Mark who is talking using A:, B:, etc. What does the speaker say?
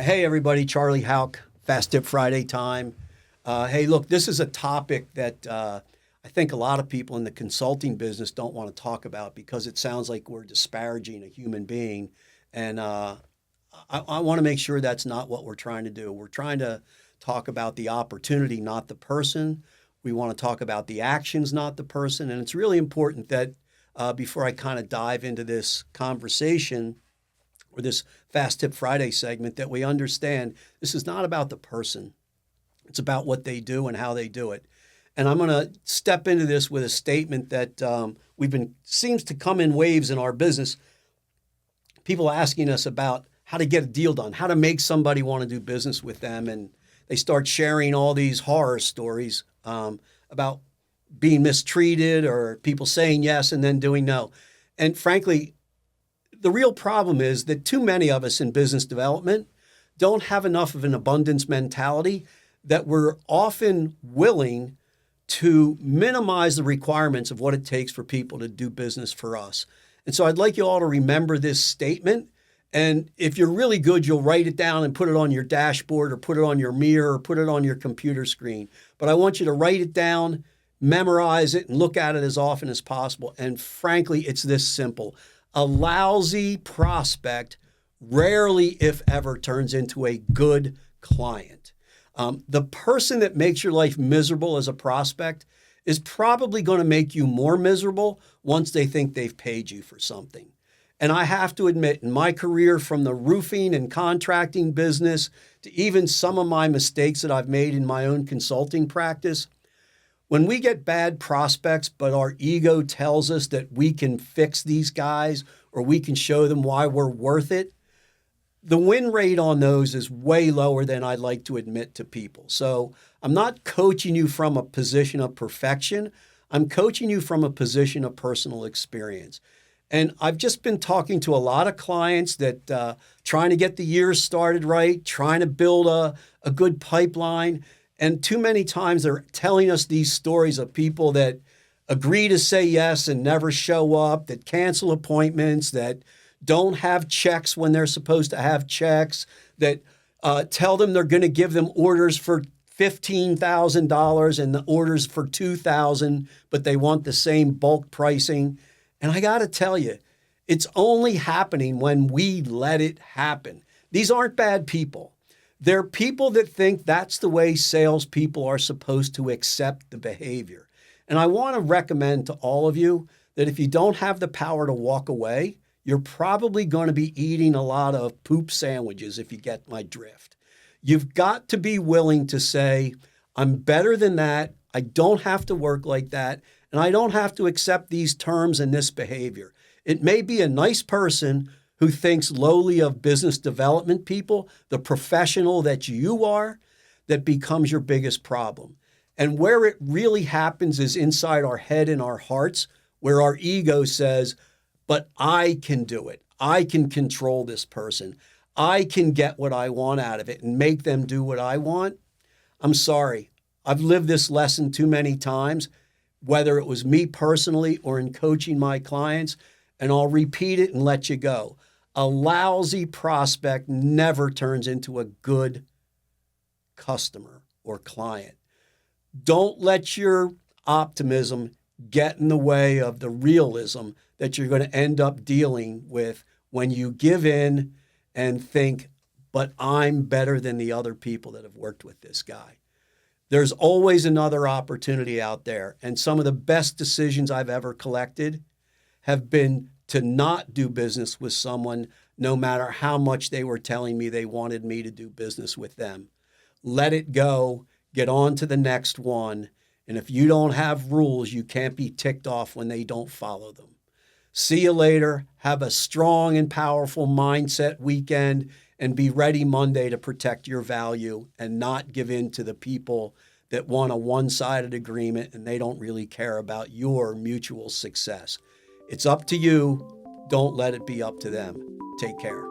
A: Hey, everybody, Charlie Hauck, Fast Tip Friday time. Hey, look, this is a topic that I think a lot of people in the consulting business don't want to talk about because it sounds like we're disparaging a human being. And I want to make sure that's not what we're trying to do. We're trying to talk about the opportunity, not the person. We want to talk about the actions, not the person. And it's really important that before I kind of dive into this conversation, or this Fast Tip Friday segment, that we understand this is not about the person. It's about what they do and how they do it. And I'm going to step into this with a statement that seems to come in waves in our business. People asking us about how to get a deal done, how to make somebody want to do business with them. And they start sharing all these horror stories about being mistreated or people saying yes and then doing no. And frankly, the real problem is that too many of us in business development don't have enough of an abundance mentality that we're often willing to minimize the requirements of what it takes for people to do business for us. And so I'd like you all to remember this statement. And if you're really good, you'll write it down and put it on your dashboard or put it on your mirror or put it on your computer screen. But I want you to write it down, memorize it, and look at it as often as possible. And frankly, it's this simple. A lousy prospect rarely, if ever, turns into a good client. The person that makes your life miserable as a prospect is probably going to make you more miserable once they think they've paid you for something. And I have to admit, in my career, from the roofing and contracting business to even some of my mistakes that I've made in my own consulting practice, when we get bad prospects, but our ego tells us that we can fix these guys or we can show them why we're worth it, the win rate on those is way lower than I'd like to admit to people. So I'm not coaching you from a position of perfection. I'm coaching you from a position of personal experience. And I've just been talking to a lot of clients that trying to get the year started right, trying to build a good pipeline. And too many times they're telling us these stories of people that agree to say yes and never show up, that cancel appointments, that don't have checks when they're supposed to have checks, that tell them they're going to give them orders for $15,000 and the orders for $2,000, but they want the same bulk pricing. And I got to tell you, it's only happening when we let it happen. These aren't bad people. They're people that think that's the way salespeople are supposed to accept the behavior. And I want to recommend to all of you that if you don't have the power to walk away, you're probably going to be eating a lot of poop sandwiches if you get my drift. You've got to be willing to say, I'm better than that. I don't have to work like that. And I don't have to accept these terms and this behavior. It may be a nice person who thinks lowly of business development people, the professional that you are, that becomes your biggest problem. And where it really happens is inside our head and our hearts, where our ego says, but I can do it. I can control this person. I can get what I want out of it and make them do what I want. I'm sorry. I've lived this lesson too many times, whether it was me personally or in coaching my clients, and I'll repeat it and let you go. A lousy prospect never turns into a good customer or client. Don't let your optimism get in the way of the realism that you're going to end up dealing with when you give in and think, but I'm better than the other people that have worked with this guy. There's always another opportunity out there. And some of the best decisions I've ever collected have been to not do business with someone, no matter how much they were telling me they wanted me to do business with them. Let it go, get on to the next one. And if you don't have rules, you can't be ticked off when they don't follow them. See you later. Have a strong and powerful mindset weekend and be ready Monday to protect your value and not give in to the people that want a one-sided agreement and they don't really care about your mutual success. It's up to you. Don't let it be up to them. Take care.